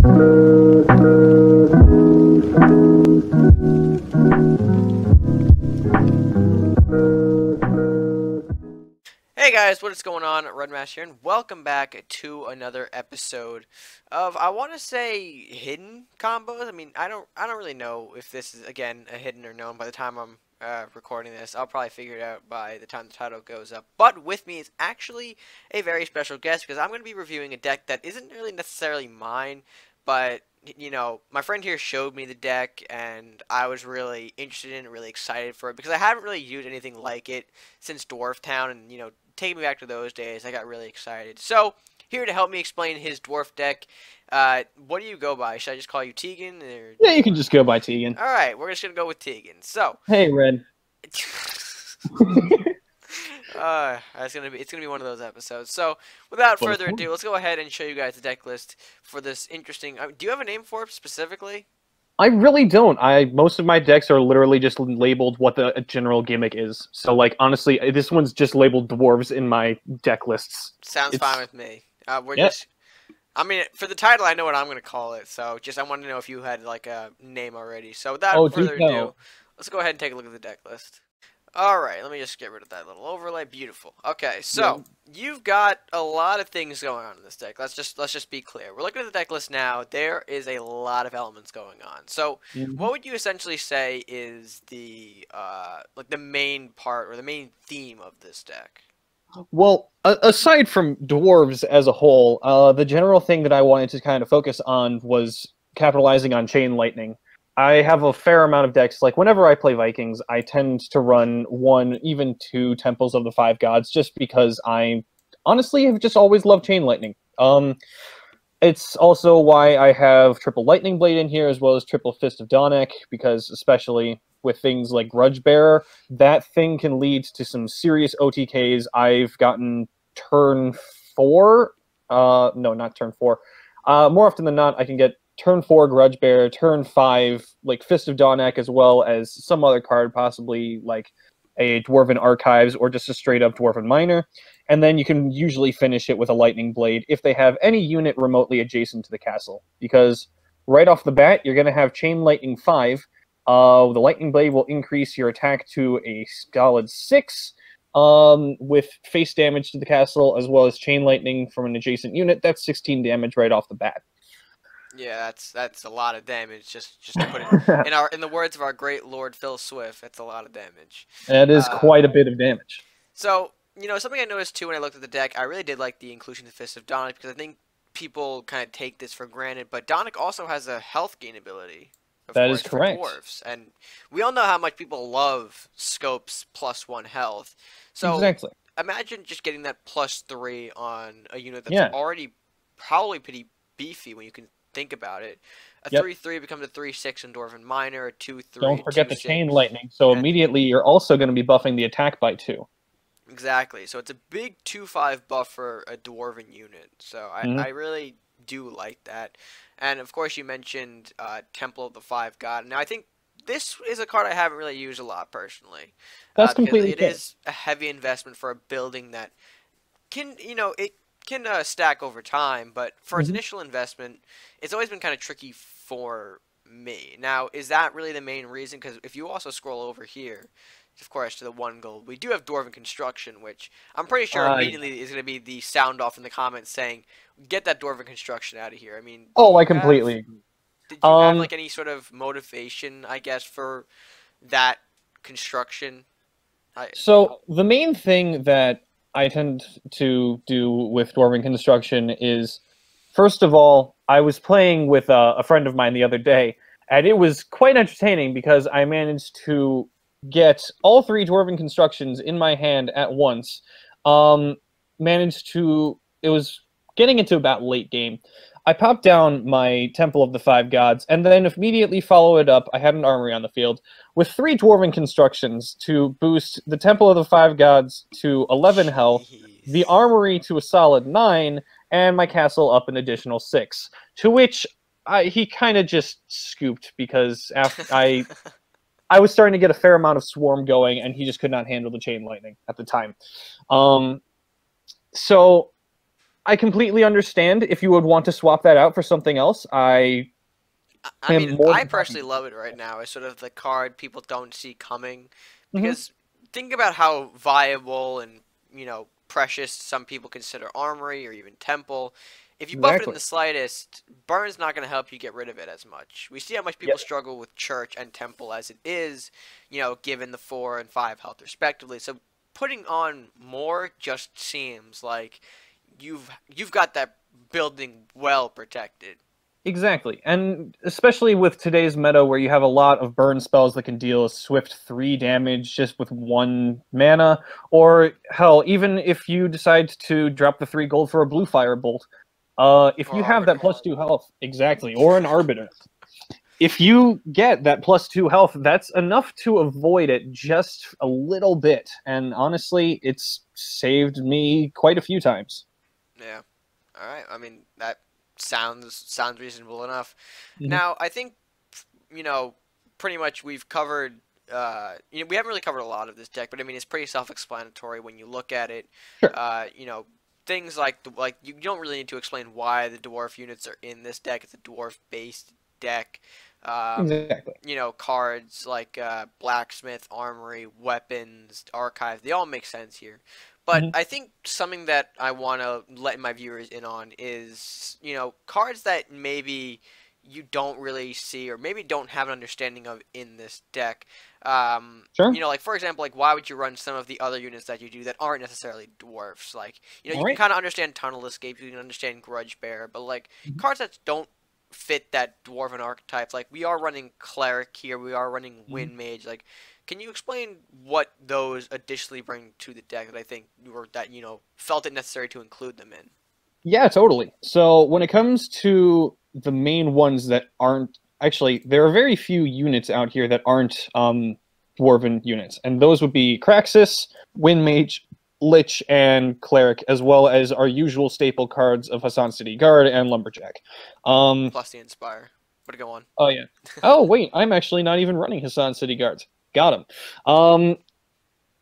Hey guys, what is going on? RedMaster here, and welcome back to another episode of, I want to say, hidden combos. I mean, I don't really know if this is again a hidden or known. By the time I'm recording this, I'll probably figure it out by the time the title goes up. But with me is actually a very special guest because I'm going to be reviewing a deck that isn't really necessarily mine, but you know, my friend here showed me the deck, and I was really interested in it, really excited for it because I haven't really used anything like it since Dwarf Town, and you know, taking me back to those days, I got really excited. So, here to help me explain his dwarf deck, what do you go by? Should I just call you Teagan? Or... Yeah, you can just go by Teagan. Alright, we're just going to go with Teagan. So... Hey, Red. it's gonna be one of those episodes. So, without further ado, let's go ahead and show you guys the deck list for this interesting... do you have a name for it specifically? I really don't. Most of my decks are literally just labeled what the general gimmick is. So, like, honestly, this one's just labeled Dwarves in my deck lists. Sounds fine with me. I mean, for the title, I know what I'm going to call it. So, I wanted to know if you had, like, a name already. So, without further ado, let's go ahead and take a look at the deck list. Alright, let me just get rid of that little overlay. Beautiful. Okay, so you've got a lot of things going on in this deck. Let's just be clear. We're looking at the deck list now. There is a lot of elements going on. So, what would you essentially say is the like the main part or the main theme of this deck? Well, aside from Dwarves as a whole, the general thing that I wanted to kind of focus on was capitalizing on Chain Lightning. I have a fair amount of decks. Like, whenever I play Vikings, I tend to run 1, even 2 Temples of the Five Gods, just because I honestly have just always loved Chain Lightning. It's also why I have triple Lightning Blade in here, as well as triple Fist of Danek, because especially with things like Grudge Bearer, that thing can lead to some serious OTKs. I've gotten turn 4, no, not turn 4. More often than not, I can get turn 4 Grudge Bearer, turn 5 like Fist of Danek, as well as some other card, possibly like a Dwarven Archives or just a straight up Dwarven Miner, and then you can usually finish it with a Lightning Blade if they have any unit remotely adjacent to the castle, because right off the bat you're going to have Chain Lightning 5. The Lightning Blade will increase your attack to a solid 6 with face damage to the castle, as well as Chain Lightning from an adjacent unit. That's 16 damage right off the bat. Yeah, that's a lot of damage. Just to put it in the words of our great Lord Phil Swift, that's a lot of damage. That is quite a bit of damage. So, you know, something I noticed too when I looked at the deck, I really did like the inclusion of Fist of Danek, because I think people kind of take this for granted, but Danek also has a health gain ability. That is correct. For dwarves, and we all know how much people love Scope's +1 health. So exactly. Imagine just getting that +3 on a unit that's already probably pretty beefy when you can think about it. A 3/3 becomes a 3/6 in Dwarven Miner, a 2/3. Don't forget the Chain Lightning, so immediately you're also going to be buffing the attack by 2. Exactly, so it's a big 2/5 buff for a Dwarven unit, so I really do like that. And of course you mentioned Temple of the Five God. Now I think this is a card I haven't really used a lot personally. That's completely fair. It is a heavy investment for a building that can, you know, it can stack over time, but for its initial investment, it's always been kind of tricky for me. Now, is that really the main reason? Because if you also scroll over here, of course, to the 1 gold, we do have Dwarven Construction, which I'm pretty sure immediately is going to be the sound off in the comments saying, get that Dwarven Construction out of here. I mean... Oh, I completely agree. Did you have, like, any sort of motivation, I guess, for that construction? So, the main thing that I tend to do with Dwarven Construction is, first of all, I was playing with a friend of mine the other day, and it was quite entertaining because I managed to get all 3 Dwarven Constructions in my hand at once. It was getting into about late game. I popped down my Temple of the Five Gods, and then immediately follow it up. I had an armory on the field with 3 Dwarven Constructions to boost the Temple of the Five Gods to 11 health, the armory to a solid 9, and my castle up an additional 6. To which he kind of just scooped because after I was starting to get a fair amount of swarm going, and he just could not handle the Chain Lightning at the time. So I completely understand if you would want to swap that out for something else. I am mean, more I than happy personally love it right now. It's sort of the card people don't see coming, to. because think about how viable and precious some people consider Armory or even Temple. If you buff it in Exactly. the slightest, Burn's not going to help you get rid of it as much. We see how much people Yep. struggle with Church and Temple as it is, given the 4 and 5 health respectively. So putting on more just seems like you've got that building well protected. Exactly. And especially with today's meta where you have a lot of burn spells that can deal a swift 3 damage just with 1 mana, or hell, even if you decide to drop the 3 gold for a blue fire bolt, if Or you have that Arbiter. +2 health, exactly, or an arbiter, if you get that +2 health, that's enough to avoid it just a little bit. And honestly, it's saved me quite a few times. Yeah. All right. I mean, that sounds reasonable enough. Mhm. Now, I think pretty much we've covered. We haven't really covered a lot of this deck, but I mean, it's pretty self-explanatory when you look at it. Sure. Things like you don't really need to explain why the dwarf units are in this deck. It's a dwarf-based deck. Exactly. Cards like blacksmith, armory, weapons, archive. They all make sense here. But Mhm. I think something that I want to let my viewers in on is, cards that maybe you don't really see or maybe don't have an understanding of in this deck. Sure. Like for example, like why would you run some of the other units that you do that aren't necessarily dwarfs? Like, you All can right. kind of understand Tunnel Escape, you can understand Grudge Bearer, but like cards that don't fit that dwarven archetype, like we are running Cleric here, we are running Mhm. Wind Mage, like can you explain what those additionally bring to the deck that I think or that felt it necessary to include them in? Yeah, totally. So when it comes to the main ones that aren't actually, there are very few units out here that aren't dwarven units, and those would be Kraxis, Wind Mage, Lich, and Cleric, as well as our usual staple cards of Hassan City Guard and Lumberjack. Um, Plus the Inspire. But go on. oh yeah. Oh wait, I'm actually not even running Hassan City Guards. Got him.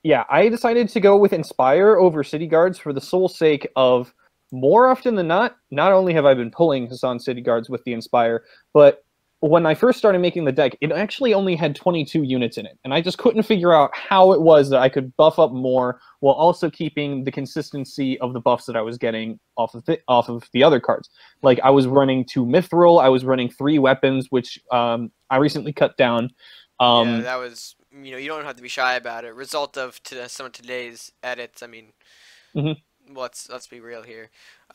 Yeah, I decided to go with Inspire over City Guards for the sole sake of, more often than not only have I been pulling Hassan City Guards with the Inspire, but when I first started making the deck, it actually only had 22 units in it, and I just couldn't figure out how it was that I could buff up more while also keeping the consistency of the buffs that I was getting off of the other cards. Like, I was running 2 Mithril, I was running 3 weapons, which I recently cut down. Yeah, that was you don't have to be shy about it. Result of some of today's edits. I mean, Mhm. let's be real here.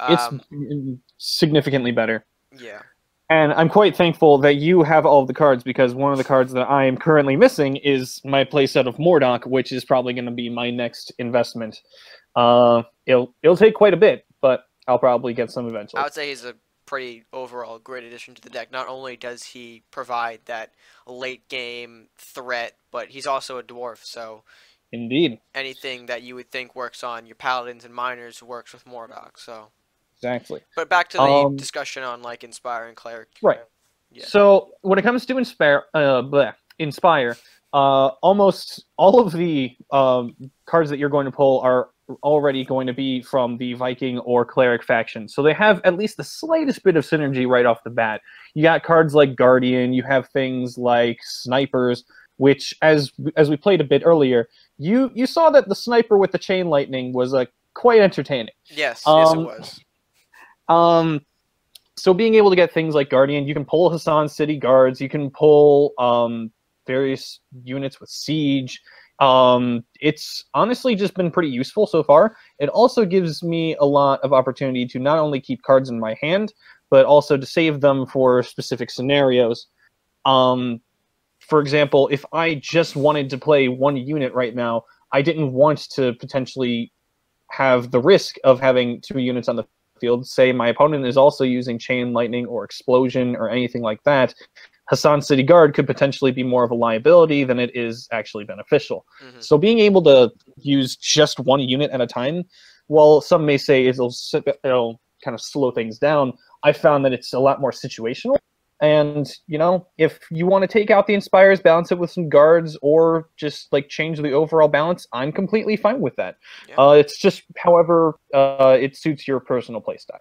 It's Um, significantly better. yeah. And I'm quite thankful that you have all of the cards, because one of the cards that I am currently missing is my playset of Mordok, which is probably going to be my next investment. It'll take quite a bit, but I'll probably get some I eventually. would say he's a pretty overall great addition to the deck. Not only does he provide that late game threat, but he's also a dwarf, so Indeed. anything that you would think works on your paladins and miners works with Mordok. So, Exactly. but back to the discussion on like Inspire and Cleric. Right. Yeah. So when it comes to Inspire, almost all of the cards that you're going to pull are already going to be from the Viking or Cleric faction. So they have at least the slightest bit of synergy right off the bat. You got cards like Guardian, you have things like Snipers, which, as we played a bit earlier, you saw that the Sniper with the Chain Lightning was quite entertaining. Yes, yes, it was. So being able to get things like Guardian, you can pull Hassan City Guards, you can pull various units with Siege. It's honestly just been pretty useful so far. It also gives me a lot of opportunity to not only keep cards in my hand, but also to save them for specific scenarios. For example, if I just wanted to play 1 unit right now, I didn't want to potentially have the risk of having 2 units on the field. Say my opponent is also using Chain Lightning or Explosion or anything like that. Hassan City Guard could potentially be more of a liability than it is actually beneficial. Mm-hmm. So being able to use just 1 unit at a time, while some may say it'll kind of slow things down, I found that it's a lot more situational. And, if you want to take out the Inspires, balance it with some guards, or just, like, change the overall balance, I'm completely fine with that. Yeah. It's just however it suits your personal playstyle.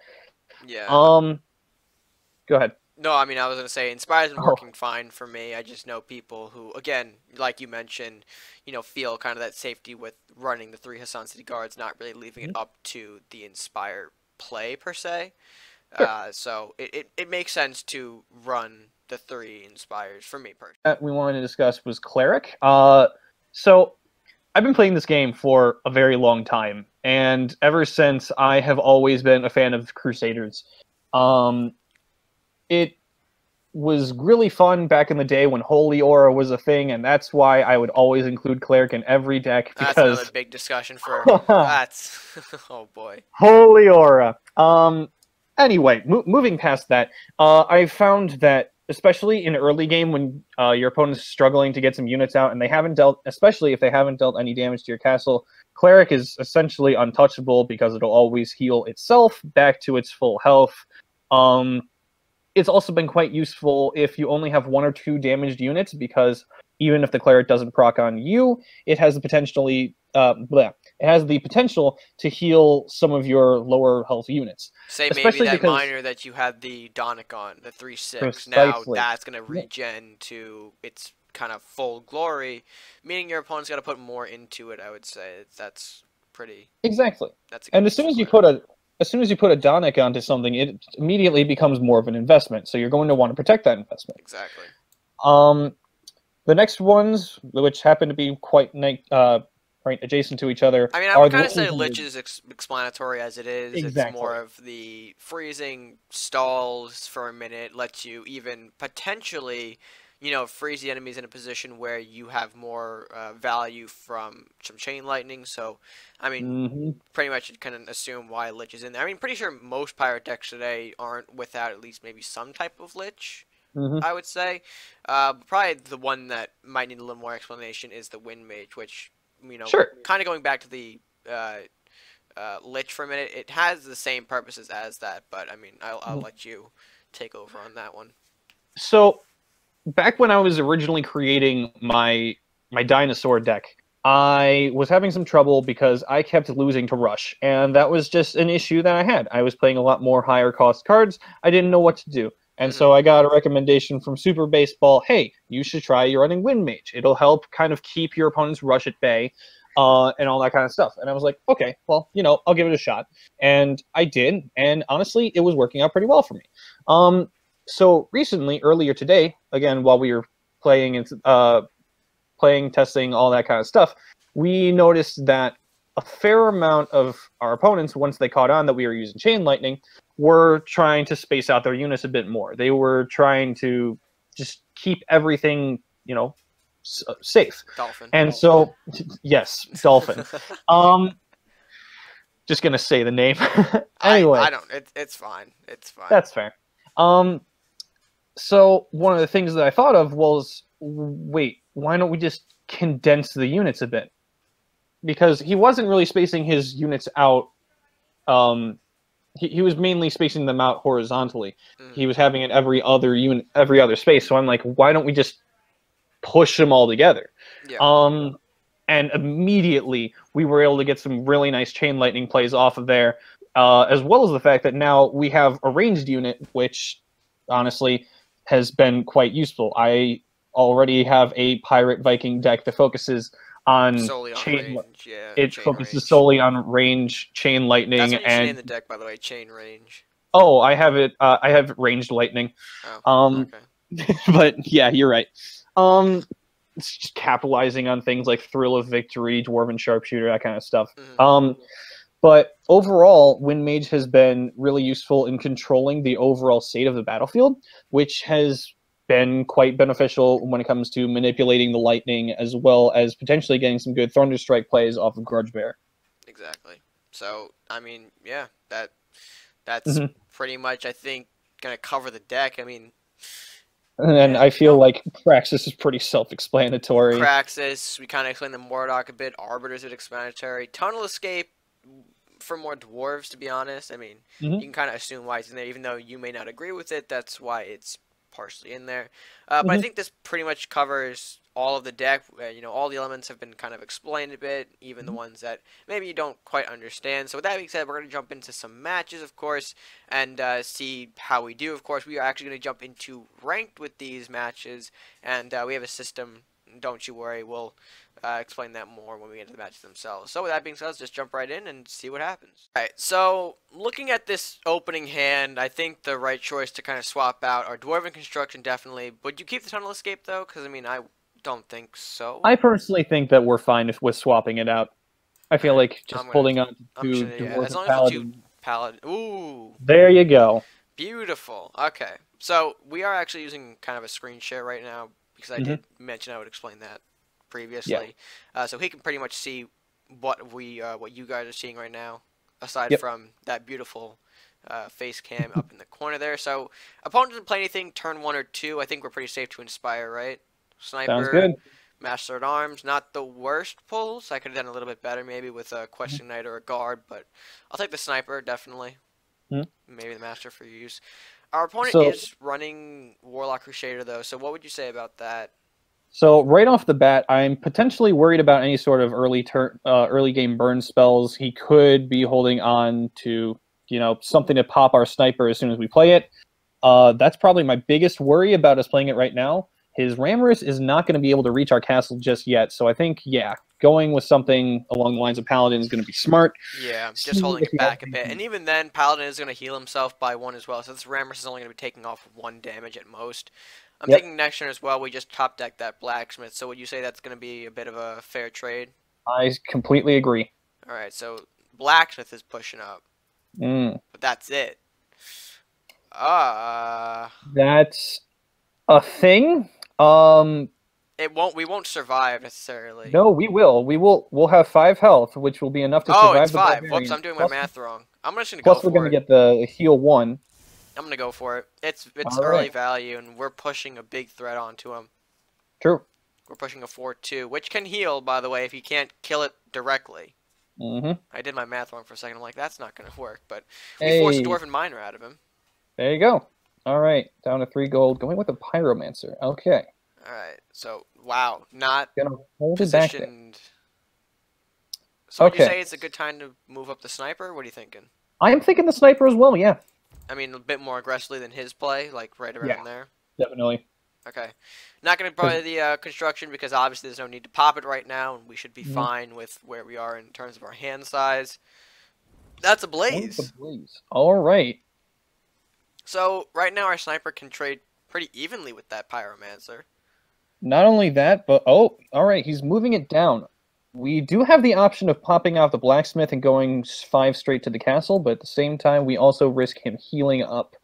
Yeah. Go ahead. No, I mean, I was going to say, Inspire's been Oh, working fine for me. I just know people who, again, like you mentioned, feel kind of that safety with running the 3 Hassan City Guards, not really leaving it up to the Inspire play, per se. sure. So it makes sense to run the 3 Inspires for me, personally. That we wanted to discuss was Cleric. So I've been playing this game for a very long time, and ever since I have always been a fan of Crusaders. It was really fun back in the day when Holy Aura was a thing, and that's why I would always include Cleric in every deck, That's another because big discussion for that's oh boy. Holy Aura. Anyway, moving past that, I found that especially in early game when your opponent's struggling to get some units out and they haven't dealt, especially if they haven't dealt any damage to your castle, Cleric is essentially untouchable because it'll always heal itself back to its full health. It's also been quite useful if you only have 1 or 2 damaged units, because even if the Cleric doesn't proc on you, it has the potential to heal some of your lower health units. Say maybe Especially that because, minor that you had the Donic on, the 3/6. Now precisely. that's gonna regen to its kind of full glory, meaning your opponent's got to put more into it. I would say that's pretty. Exactly. That's a good And as soon as you plan. put a Donic onto something, it immediately becomes more of an investment. So you're going to want to protect that investment. Exactly. The next ones, which happen to be quite right adjacent to each other, I mean, I are would the kind of say unused. Lich is explanatory as it is. It's Exactly. more of the freezing stalls for a minute, lets you even potentially, freeze the enemies in a position where you have more value from some chain lightning. So, I mean, pretty much you can assume why Lich is in there. I mean, pretty sure most pirate decks today aren't without at least maybe some type of Lich. I would say. Probably the one that might need a little more explanation is the Wind Mage, which, Sure. kind of going back to the Lich for a minute, it has the same purposes as that, but I mean, I'll let you take over on that one. So, back when I was originally creating my dinosaur deck, I was having some trouble because I kept losing to Rush, and that was just an issue that I had. I was playing a lot more higher cost cards. I didn't know what to do. And so I got a recommendation from Super Baseball, hey, you should try running Wind Mage. It'll help kind of keep your opponent's Rush at bay, and all that kind of stuff. And I was like, okay, well, I'll give it a shot. And I did, and honestly, it was working out pretty well for me. So recently, earlier today, again, while we were playing and testing, all that kind of stuff, we noticed that a fair amount of our opponents, once they caught on that we were using Chain Lightning, were trying to space out their units a bit more. They were trying to just keep everything, safe. Dolphin. And so, yes, Dolphin. Just gonna say the name. Anyway, I don't. It's fine. It's fine. that's fair. So one of the things that I thought of was, wait, why don't we just condense the units a bit? Because he wasn't really spacing his units out. He was mainly spacing them out horizontally. He was having it every other space. So I'm like, why don't we just push them all together? Yeah. And immediately we were able to get some really nice chain lightning plays off of there, as well as the fact that now we have a ranged unit, which honestly has been quite useful. I already have a pirate Viking deck that focuses on solely on range. Yeah. It focuses solely on range, chain lightning, That's what you should and name the deck, by the way, chain range. oh, I have it. I have ranged lightning. Oh, okay. But yeah, you're right. It's just capitalizing on things like Thrill of Victory, Dwarven Sharpshooter, that kind of stuff. But overall, Wind Mage has been really useful in controlling the overall state of the battlefield, which has been quite beneficial when it comes to manipulating the lightning, as well as potentially getting some good Thunderstrike plays off of Grudge Bear. Exactly. So, I mean, yeah, that's pretty much, I think, going to cover the deck. I mean... And I feel like Praxis is pretty self-explanatory. Praxis, we kind of explained the Mordock a bit. Arbiter's a bit explanatory. Tunnel Escape, for more Dwarves, to be honest. I mean, you can kind of assume why it's in there, even though you may not agree with it. That's why it's partially in there. But I think this pretty much covers all of the deck. You know, all the elements have been kind of explained a bit, even the ones that maybe you don't quite understand. So with that being said, we're going to jump into some matches, of course, and see how we do. Of course, we are actually going to jump into ranked with these matches, and we have a system. Don't you worry, we'll explain that more when we get to the matches themselves. So with that being said, let's just jump right in and see what happens. Alright, so looking at this opening hand, I think the right choice to kind of swap out are Dwarven Construction, definitely. Would you keep the Tunnel Escape, though? Because, I mean, I don't think so. I personally think that we're fine with swapping it out. I feel like just holding on to as long as Paladin. the 2 Paladin. Ooh. There you go. Beautiful. Okay. So we are actually using kind of a screen share right now because I did mention I would explain that previously. Yeah. So he can pretty much see what you guys are seeing right now, aside from that beautiful face cam up in the corner there. So opponent doesn't play anything turn 1 or 2. I think we're pretty safe to inspire, right? Sniper. Sounds good. Master at Arms, not the worst pulls. I could have done a little bit better maybe with a Question Knight or a Guard, but I'll take the Sniper, definitely. Maybe the Master for use. Our opponent is running Warlock Crusader, though, so what would you say about that? So right off the bat, I'm potentially worried about any sort of early game burn spells. He could be holding on to, you know, something to pop our Sniper as soon as we play it. That's probably my biggest worry about us playing it right now. His Ramrus is not going to be able to reach our castle just yet, so I think, yeah, going with something along the lines of Paladin is going to be smart. Yeah, just holding it back a bit. And even then, Paladin is going to heal himself by 1 as well, so this Ramrus is only going to be taking off 1 damage at most. I'm thinking next turn as well, we just top deck that Blacksmith, so would you say that's going to be a bit of a fair trade? I completely agree. Alright, so Blacksmith is pushing up. But that's it. That's a thing? We won't survive necessarily. No, we will. We'll have 5 health, which will be enough to survive. Oh, it's 5. Whoops, I'm doing my math wrong. I'm just gonna go for it. Plus, we're gonna get the heal 1. I'm gonna go for it. It's early value, and we're pushing a big threat onto him. True. We're pushing a 4-2, which can heal, by the way, if you can't kill it directly. I did my math wrong for a second. I'm like, that's not gonna work, but we forced a Dwarven Miner out of him. There you go. All right, down to 3 gold. Going with a Pyromancer. Okay. All right. So wow, not gonna hold positioned. It back so would you say it's a good time to move up the Sniper? What are you thinking? I am thinking the Sniper as well. Yeah. I mean, a bit more aggressively than his play, like right around there. Definitely. Okay. Not going to play the construction because obviously there's no need to pop it right now, and we should be fine with where we are in terms of our hand size. That's a Blaze. All right. So right now our Sniper can trade pretty evenly with that Pyromancer. Not only that, but all right, he's moving it down. We do have the option of popping out the Blacksmith and going 5 straight to the castle, but at the same time, we also risk him healing up.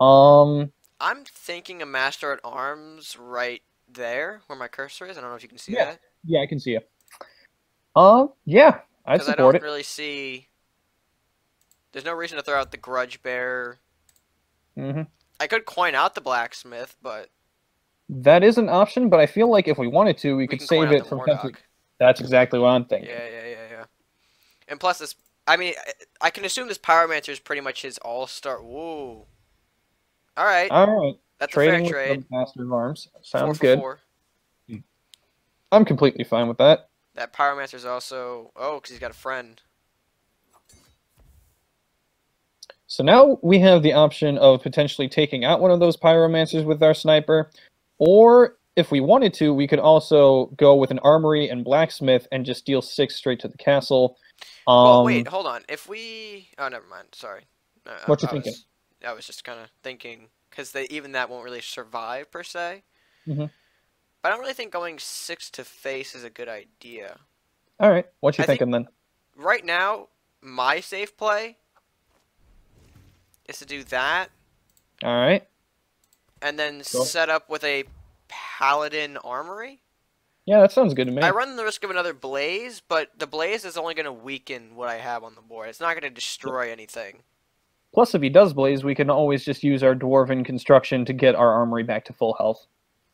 I'm thinking a Master at Arms right there, where my cursor is. I don't know if you can see that. Yeah, I can see it. Yeah, I support it. Because I don't really see... There's no reason to throw out the Grudge Bear. I could coin out the Blacksmith, but... That is an option, but I feel like if we wanted to, we could save it from... That's exactly what I'm thinking. Yeah. And plus this... I mean, I can assume this Pyromancer is pretty much his all-star... Whoa. Alright. That's Trading a fair trade. Master of Arms. Sounds 4 for good. 4. I'm completely fine with that. That Pyromancer's also... Oh, because he's got a friend. So now we have the option of potentially taking out one of those Pyromancers with our Sniper, or if we wanted to, we could also go with an Armory and Blacksmith and just deal 6 straight to the castle. Well, wait, hold on. If we... Oh, never mind. Sorry. What you thinking? I was just kind of thinking, because even that won't really survive, per se. But I don't really think going 6 to face is a good idea. All right. What you thinking then? Right now, my safe play is to do that. All right. And then set up with a Paladin Armory. Yeah, that sounds good to me. I run the risk of another Blaze, but the Blaze is only going to weaken what I have on the board. It's not going to destroy anything. Plus, if he does Blaze, we can always just use our Dwarven Construction to get our Armory back to full health.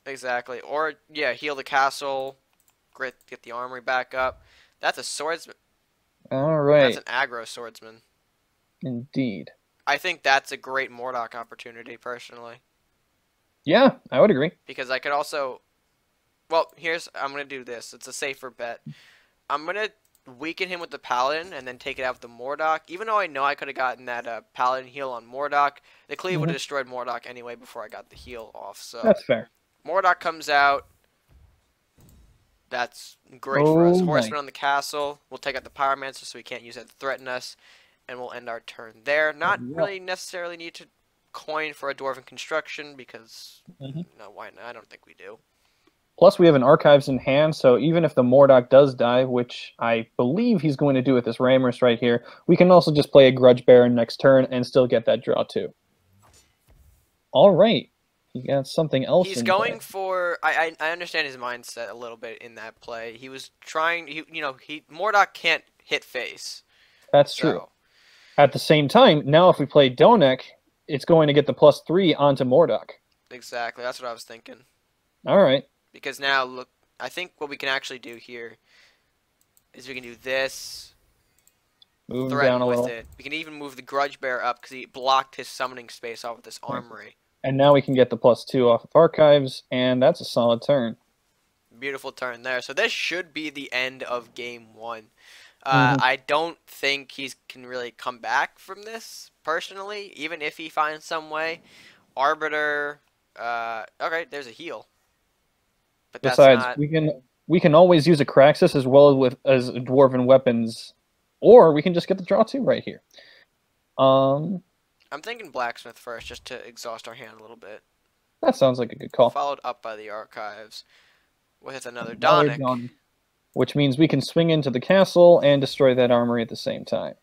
Exactly. Or, yeah, heal the castle, get the Armory back up. That's a Swordsman. All right. That's an aggro Swordsman. Indeed. I think that's a great Mordok opportunity, personally. Yeah, I would agree. Because I could also... Well, I'm going to do this. It's a safer bet. I'm going to weaken him with the Paladin and then take it out with the Mordok. Even though I know I could have gotten that Paladin heal on Mordok, the cleave would have destroyed Mordok anyway before I got the heal off. So That's fair. Mordok comes out. That's great for us. Oh, Horseman nice. on the castle. We'll take out the Pyromancer so he can't use that to threaten us. And we'll end our turn there. Not really necessarily need to coin for a Dwarven construction because, no, why not? I don't think we do. Plus, we have an Archives in hand, so even if the Mordok does die, which I believe he's going to do with this Ramrus right here, we can also just play a Grudge Baron next turn and still get that draw too. All right. You got something else He's in going play. for... I understand his mindset a little bit in that play. He was trying... Mordok can't hit face. That's true. At the same time, now if we play Donek, it's going to get the +3 onto Mordok. Exactly. That's what I was thinking. All right. Because now, look, I think what we can actually do here is we can do this, Move him threaten down a with little. it. We can even move the Grudge Bear up because he blocked his summoning space off with this armory. And now we can get the +2 off of Archives, and that's a solid turn. Beautiful turn there. So this should be the end of game 1. I don't think he can really come back from this, personally, even if he finds some way. Arbiter, okay, there's a heal. But that's Besides, not... we can always use a Craxus as well as Dwarven weapons, or we can just get the draw 2 right here. I'm thinking Blacksmith first, just to exhaust our hand a little bit. That sounds like a good call. Followed up by the Archives with another Donic. Which means we can swing into the castle and destroy that armory at the same time.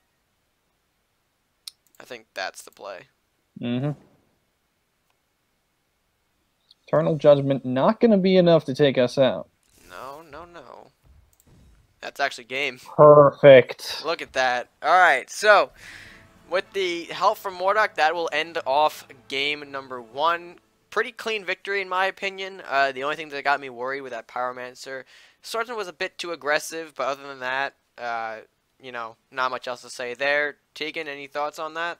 I think that's the play. Eternal Judgment not going to be enough to take us out. No, no, no. That's actually game. Perfect. Look at that. Alright, so with the help from Mordok, that will end off game number 1. Pretty clean victory in my opinion. The only thing that got me worried with that Pyromancer, Swordsman was a bit too aggressive, but other than that, not much else to say there. Tegan, any thoughts on that?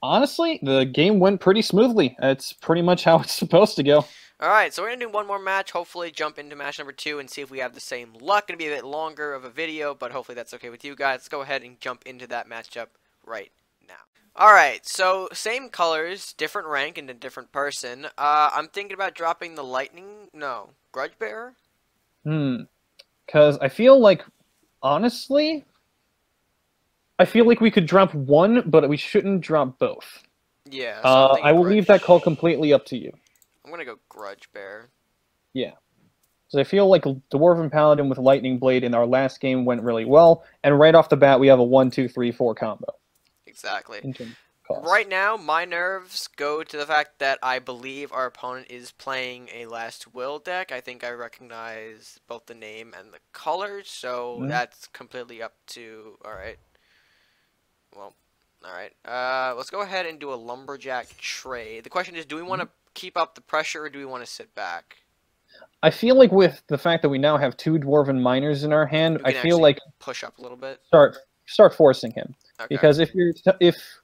Honestly, the game went pretty smoothly. It's pretty much how it's supposed to go. Alright, so we're going to do one more match, hopefully jump into match number 2 and see if we have the same luck. Going to be a bit longer of a video, but hopefully that's okay with you guys. Let's go ahead and jump into that matchup right now. Alright, so same colors, different rank, and a different person. I'm thinking about dropping the Grudge Bearer? Because I feel like, honestly, I feel like we could drop one, but we shouldn't drop both. Yeah. I will leave that call completely up to you. I'm going to go Grudge Bearer. Yeah. So I feel like Dwarven Paladin with Lightning Blade in our last game went really well, and right off the bat we have a 1, 2, 3, 4 combo. Exactly. Right now, my nerves go to the fact that I believe our opponent is playing a Last Will deck. I think I recognize both the name and the colors, so that's completely up to... Alright. Well, alright. Let's go ahead and do a Lumberjack trade. The question is, do we want to keep up the pressure, or do we want to sit back? I feel like with the fact that we now have 2 Dwarven Miners in our hand, I feel like... push up a little bit? Start forcing him. Okay. Because if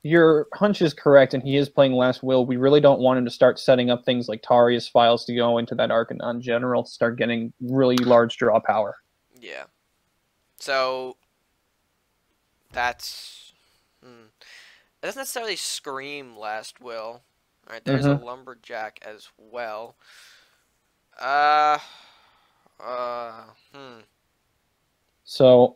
your hunch is correct and he is playing Last Will, we really don't want him to start setting up things like Tarius files to go into that Arcanon General to start getting really large draw power. Yeah. So that's it doesn't necessarily scream Last Will. Alright, there's a Lumberjack as well. So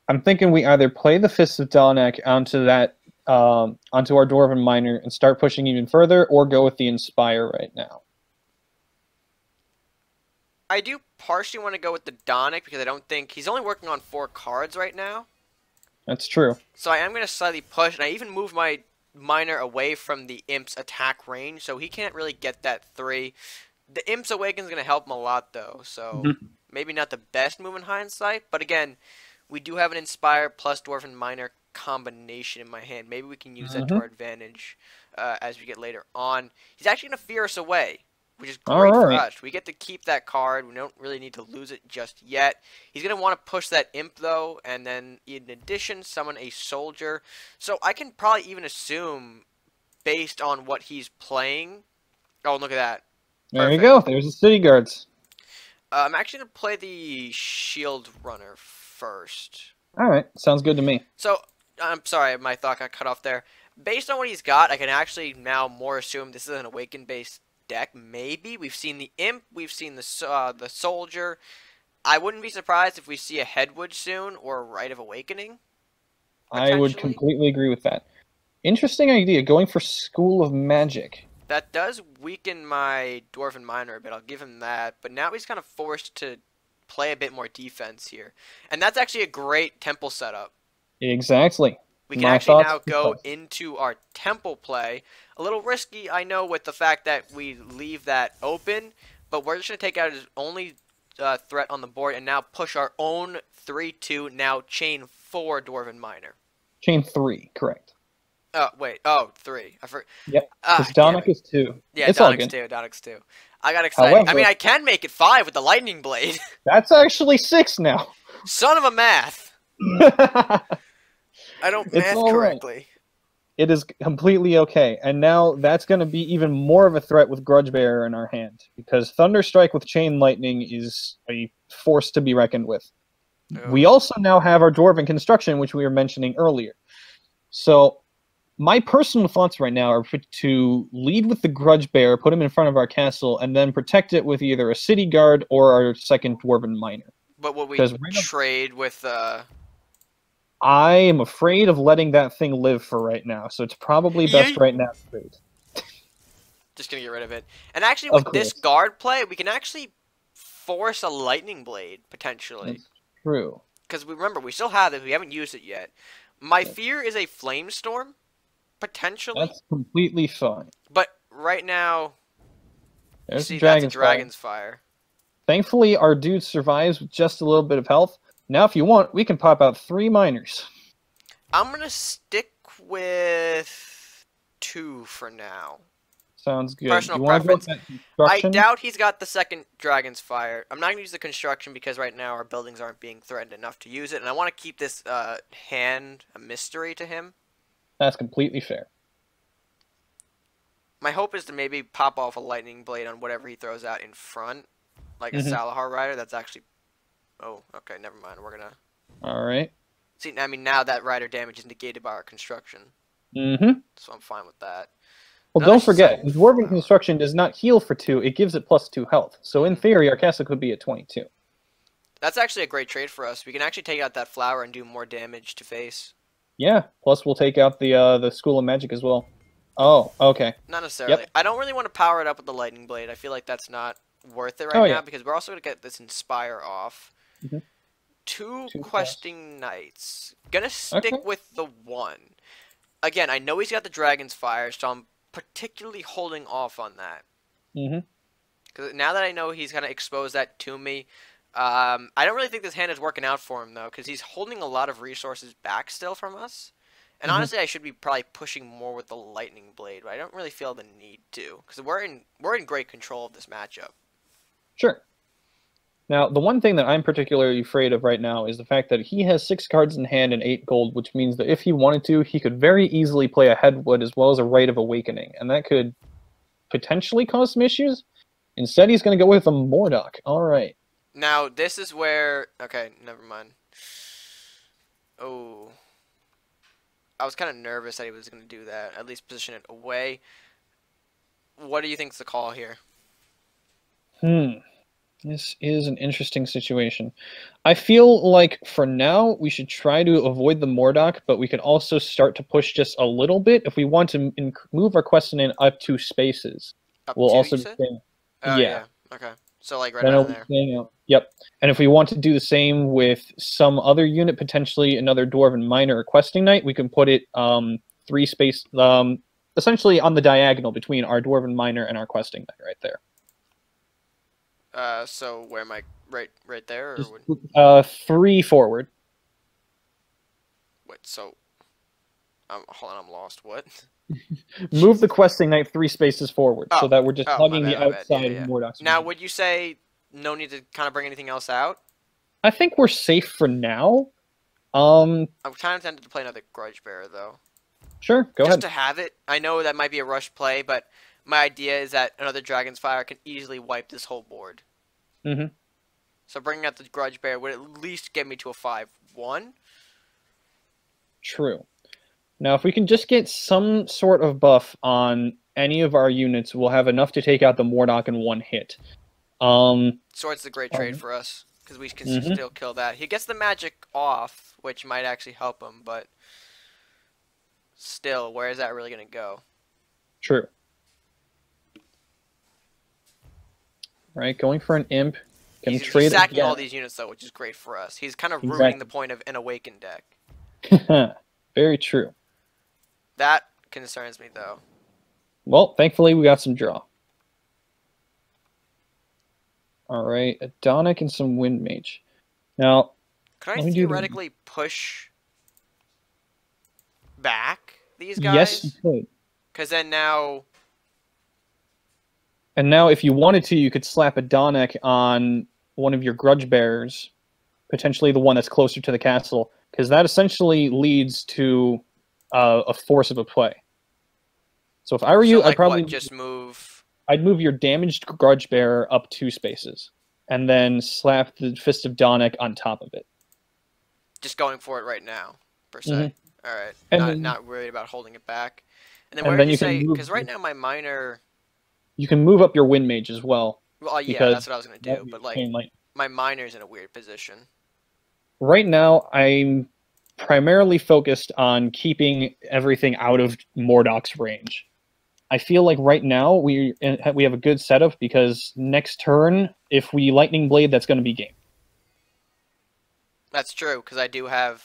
I'm thinking we either play the Fists of Donek onto that onto our Dwarven Miner and start pushing even further, or go with the Inspire right now. I do partially want to go with the Donic because I don't think he's only working on 4 cards right now. That's true. So I am going to slightly push, and I even move my Miner away from the Imp's attack range, so he can't really get that 3. The Imp's Awaken's going to help him a lot, though, so maybe not the best move in hindsight, but again, we do have an Inspire plus Dwarven Miner combination in my hand. Maybe we can use that to our advantage as we get later on. He's actually going to fear us away, which is great for us. We get to keep that card. We don't really need to lose it just yet. He's going to want to push that Imp, though, and then in addition, summon a Soldier. So I can probably even assume, based on what he's playing... Oh, look at that. There you go. Perfect. There's the city guards. I'm actually going to play the shield runner first. All right, sounds good to me. So, I'm sorry, my thought got cut off there. Based on what he's got, I can actually now more assume this is an Awaken-based deck. Maybe. We've seen the Imp, we've seen the Soldier. I wouldn't be surprised if we see a Headwood soon, or a Rite of Awakening, I would potentially. completely agree with that. Interesting idea, going for School of Magic. That does weaken my Dwarven Miner a bit, I'll give him that. But now he's kind of forced to play a bit more defense here. And that's actually a great temple setup. Exactly. We can My actually thoughts? now go into our temple play. A little risky, I know, with the fact that we leave that open. But we're just going to take out his only threat on the board and now push our own 3-2, now chain 4 Dwarven Miner. Chain 3, correct. Oh, wait. Oh, 3. I forgot. Yep. Because Donic is 2. Yeah, it's all Donic's good. 2. Donic's 2. I got excited. I However, mean, I can make it 5 with the Lightning Blade. That's actually 6 now. Son of a math. I don't It's math all right. correctly. It is completely okay. And now that's going to be even more of a threat with Grudge Bearer in our hand. Because Thunderstrike with Chain Lightning is a force to be reckoned with. Oh. We also now have our Dwarven Construction, which we were mentioning earlier. So, my personal thoughts right now are to lead with the Grudge Bearer, put him in front of our castle, and then protect it with either a City Guard or our second Dwarven Miner. But will we trade with... I am afraid of letting that thing live for right now, so it's probably best right now to trade. Just gonna get rid of it. And actually, with this guard play, we can actually force a Lightning Blade, potentially. That's true. Because remember, we still have it, we haven't used it yet. My fear is a Flamestorm, potentially. That's completely fine. But right now, There's see, that's a Dragon's Fire. Thankfully, our dude survives with just a little bit of health. Now, if you want, we can pop out 3 miners. I'm going to stick with 2 for now. Sounds good. Personal preference. I doubt he's got the second Dragon's Fire. I'm not going to use the construction because right now our buildings aren't being threatened enough to use it. And I want to keep this hand a mystery to him. That's completely fair. My hope is to maybe pop off a Lightning Blade on whatever he throws out in front. Like a Salahar Rider. That's actually... Oh, okay, never mind. We're gonna... Alright. See, I mean, now that rider damage is negated by our construction. Mm-hmm. So I'm fine with that. Well, don't forget, Dwarven Construction does not heal for 2, it gives it +2 health. So in theory, our castle could be at 22. That's actually a great trade for us. We can actually take out that flower and do more damage to face. Yeah, plus we'll take out the School of Magic as well. Oh, okay. Not necessarily. Yep. I don't really want to power it up with the Lightning Blade. I feel like that's not worth it right now because we're also going to get this Inspire off. Mm-hmm. 2 questing knights. Gonna stick with the 1. Again, I know he's got the Dragon's Fire, so I'm particularly holding off on that. Because now that I know he's gonna expose that to me, I don't really think this hand is working out for him though, because he's holding a lot of resources back still from us. And honestly, I should be probably pushing more with the Lightning Blade, but I don't really feel the need to, because we're in great control of this matchup. Sure. Now, the one thing that I'm particularly afraid of right now is the fact that he has 6 cards in hand and 8 gold, which means that if he wanted to, he could very easily play a Headwood as well as a Rite of Awakening, and that could potentially cause some issues. Instead, he's going to go with a Mordock. Alright. Now, this is where... Okay, never mind. Oh. I was kind of nervous that he was going to do that, at least position it away. What do you think's the call here? This is an interesting situation. I feel like, for now, we should try to avoid the Mordock, but we could also start to push just a little bit if we want to move our question in up 2 spaces. We'll also yeah. Okay. So, like, right down there. Yep. And if we want to do the same with some other unit, potentially another Dwarven Miner or Questing Knight, we can put it 3 space, essentially on the diagonal between our Dwarven Miner and our Questing Knight right there. So where am I? Right there? Or 3 forward. Wait, so... hold on, I'm lost. What? Move the Questing Knight 3 spaces forward, so that we're just hugging the outside of Mordock's. Now, would you say no need to kind of bring anything else out? I think we're safe for now. I'm kind of tempted to play another Grudge Bearer, though. Sure, go ahead. Just to have it. I know that might be a rush play, but my idea is that another Dragon's Fire can easily wipe this whole board. Mm-hmm. So bringing out the Grudge Bear would at least get me to a 5-1. True. Now, if we can just get some sort of buff on any of our units, we'll have enough to take out the Mordock in one hit. Sword's a great trade for us, because we can Mm-hmm. still kill that. He gets the magic off, which might actually help him, but still, where is that really going to go? True. Right, going for an imp. He's Trade sacking again. all these units, though, which is great for us. He's kind of ruining Exactly. the point of an Awakened deck. Very true. That concerns me, though. Well, thankfully we got some draw. Alright, a Donic and some Wind Mage. Now, could I theoretically push back these guys? Yes, you could. Because then now... And now, if you wanted to, you could slap a Donic on one of your Grudge Bearers, potentially the one that's closer to the castle, because that essentially leads to a force of a play. So if I were you, like I'd probably just move... I'd move your damaged Grudge Bearer up 2 spaces, and then slap the Fist of Donic on top of it. Just going for it right now, per se. Mm-hmm. All right, And not worried about holding it back. And then and where then did you you say? can move Because right now my minor... You can move up your Wind Mage as well. Well, yeah, because that's what I was going to do. But, like, my minor's in a weird position. Right now, I'm primarily focused on keeping everything out of Mordock's range. I feel like right now we have a good setup because next turn, if we Lightning Blade, that's going to be game. That's true, because I do have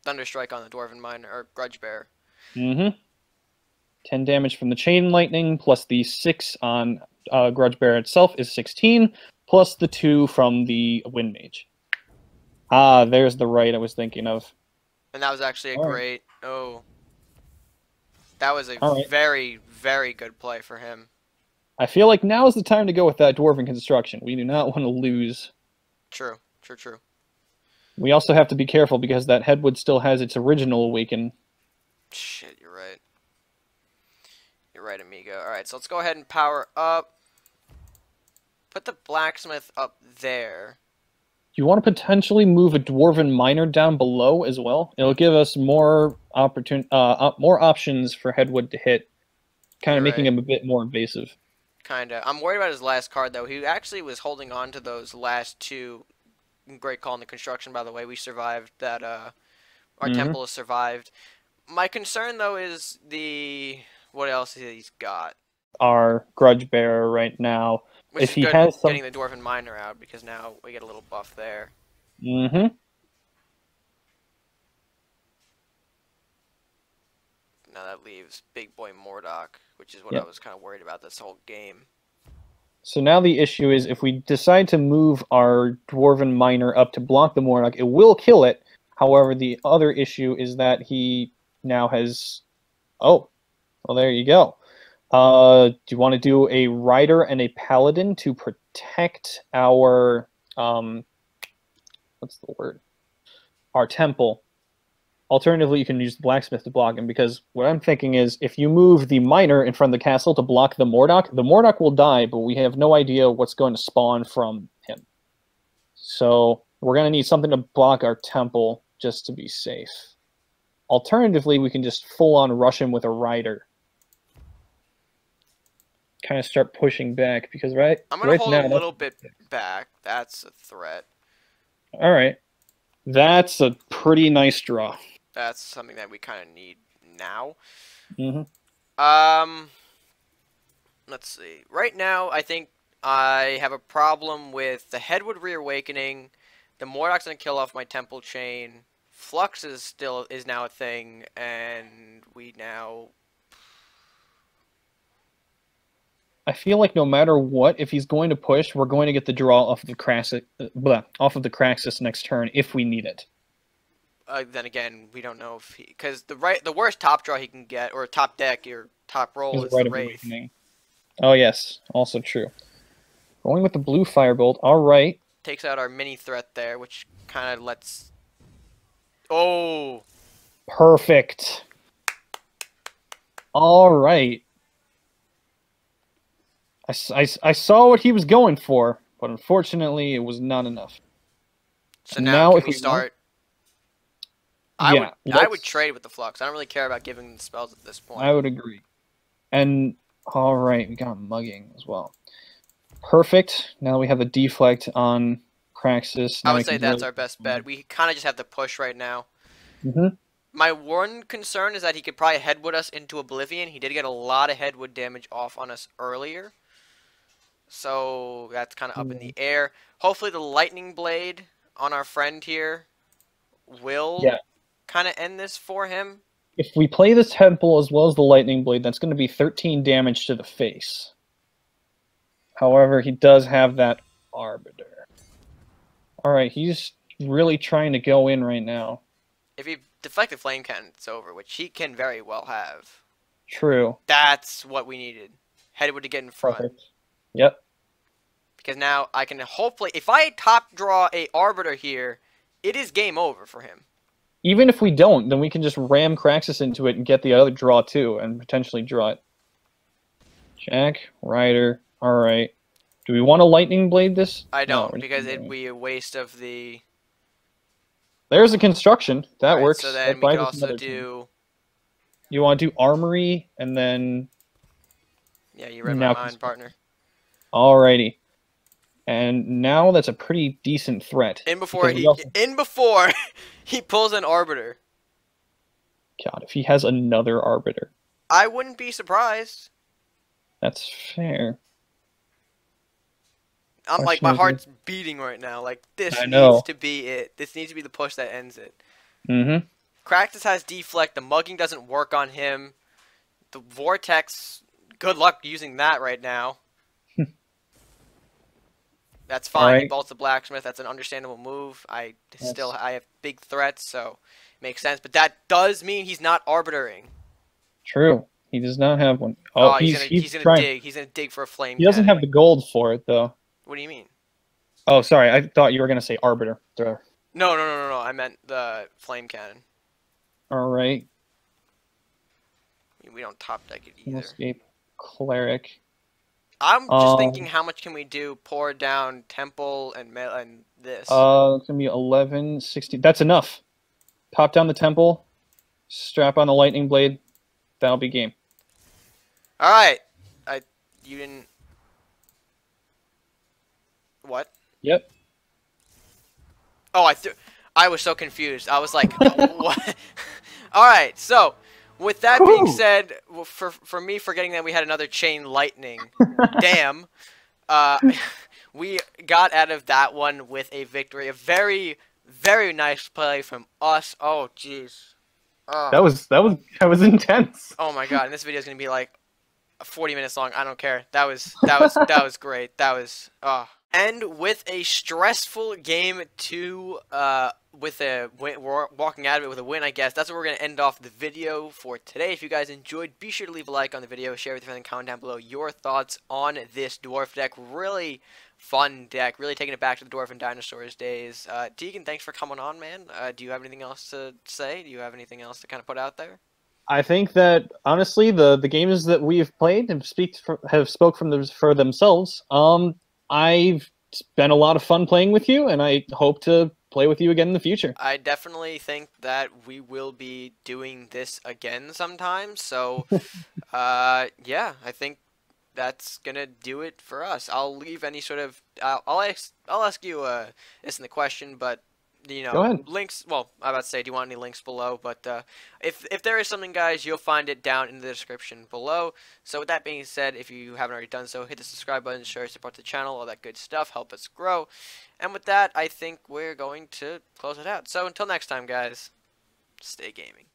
Thunderstrike on the Dwarven Miner, or Grudge Bear. Mm-hmm. 10 damage from the Chain Lightning, plus the 6 on Grudge Bear itself is 16, plus the 2 from the Wind Mage. Ah, there's the right I was thinking of. And that was actually a great... Oh. That was a very, very good play for him. I feel like now is the time to go with that Dwarven Construction. We do not want to lose. True. We also have to be careful because that Headwood still has its original Awaken. Shit, you're right. You're right, amigo. Alright, so let's go ahead and power up. Put the Blacksmith up there. You want to potentially move a Dwarven Miner down below as well? It'll give us more options for Headwood to hit, kind of making him a bit more invasive. Kinda. I'm worried about his last card, though. He actually was holding on to those last 2. Great call in the construction, by the way. We survived that. Our temple has survived. My concern, though, is the... What else he's got? Our Grudge Bearer right now. Which if is he good has getting the Dwarven Miner out, because now we get a little buff there. Mm-hmm. Now that leaves Big Boy Mordock, which is what I was kind of worried about this whole game. So now the issue is if we decide to move our Dwarven Miner up to block the Mordock, it will kill it. However, the other issue is that he now has... Oh, well, there you go. Do you want to do a Rider and a Paladin to protect our... what's the word? Our temple. Alternatively, you can use the Blacksmith to block him, because what I'm thinking is if you move the Miner in front of the castle to block the Mordock will die, but we have no idea what's going to spawn from him. So we're going to need something to block our temple just to be safe. Alternatively, we can just full-on rush him with a Rider. Kind of start pushing back, because I'm going to hold a little bit back. That's a threat. All right. That's a pretty nice draw. That's something that we kind of need now. Mm-hmm. Let's see. Right now, I think I have a problem with the Headwood Reawakening. The Mordock's going to kill off my Temple Chain. Flux is now a thing, and we now... I feel like no matter what, if he's going to push, we're going to get the draw off of the Craxus next turn if we need it. Then again, we don't know if he... Because the worst top draw he can get, or top deck, or top roll, is the Wraith. Oh, yes. Also true. Going with the blue Firebolt. All right. Takes out our mini threat there, which kind of lets... Oh! Perfect. All right. I saw what he was going for, but unfortunately, it was not enough. So And now now, can if we we want, start? yeah, I would let's. trade with the Flux. I don't really care about giving the spells at this I point. would agree. And all right, we got mugging as well. Perfect. Now we have a deflect on Praxis. I Now would we say can that's really. our best bet. We kind of just have to push right now. Mm-hmm. My one concern is that he could probably headwood us into Oblivion. He did get a lot of headwood damage off on us earlier. So that's kind of up in the air. Hopefully the Lightning Blade on our friend here will Yeah. kind of end this for him. If we play the Temple as well as the Lightning Blade, that's going to be 13 damage to the face. However, he does have that Arbiter. All right, he's really trying to go in right now. If he deflected Flame Cannon, it's over, which he can very well have. True. That's what we needed. Headwood to get in front. Perfect. Yep. Because now I can hopefully, if I top draw a Arbiter here, it is game over for him. Even if we don't, then we can just ram Craxus into it and get the other draw too, and potentially draw it. Jack, Rider. All right. Do we want to Lightning Blade this? I don't, No, because it'd be a waste of the... There's a construction. That Right, works. so That then we buys could us also another turn. do... You want to do Armory, and then... Yeah, you read my now mind, partner. Alrighty. And now that's a pretty decent threat. In before he pulls an Arbiter. God, if he has another Arbiter. I wouldn't be surprised. That's fair. I'm like, my heart's beating right now. Like, this I know. needs to be it. This needs to be the push that ends it. Mm-hmm. Cractus has deflect. The mugging doesn't work on him. The vortex, good luck using that right now. That's fine. Right. He bolts the blacksmith. That's an understandable move. I have big threats, so it makes sense. But that does mean he's not arbitering. True. He does not have one. Oh, he's gonna trying. dig. He's gonna dig for a flame. He doesn't cannon. have the gold for it though. What do you mean? Oh, sorry. I thought you were gonna say Arbiter. No. I meant the flame cannon. All right. We don't top deck it either. Escape Cleric. I'm just thinking, how much can we do? Pour down Temple and this. It's gonna be 11, 16. That's enough. Pop down the Temple. Strap on the Lightning Blade. That'll be game. All right. You didn't. What? Yep. Oh, I was so confused. I was like, what? All right. So, with that being said, for me forgetting that we had another chain lightning, damn, we got out of that one with a victory. A very, very nice play from us. Oh, jeez. That was intense. Oh my god! And this video is gonna be like 40 minutes long. I don't care. That was great. That was And with a stressful game two, with a win, we're walking out of it with a win, I guess. That's what we're going to end off the video for today. If you guys enjoyed, be sure to leave a like on the video, share with your friends, and comment down below your thoughts on this dwarf deck. Really fun deck. Really taking it back to the Dwarf and Dinosaurs days. Teagan, thanks for coming on, man. Do you have anything else to say? Do you have anything else to kind of put out there? I think that honestly, the games that we've played have spoke for themselves. I've been a lot of fun playing with you, and I hope to play with you again in the future. I definitely think that we will be doing this again sometime. So, yeah, I think that's gonna do it for us. I'll leave any sort of I'll ask you this in the question, but you know, go ahead. Links. Well, I'm about to say, do you want any links below? But if there is something, guys, you'll find it down in the description below. So with that being said, if you haven't already done so, hit the subscribe button, share, support the channel, all that good stuff, help us grow. And with that, I think we're going to close it out. So until next time, guys, stay gaming.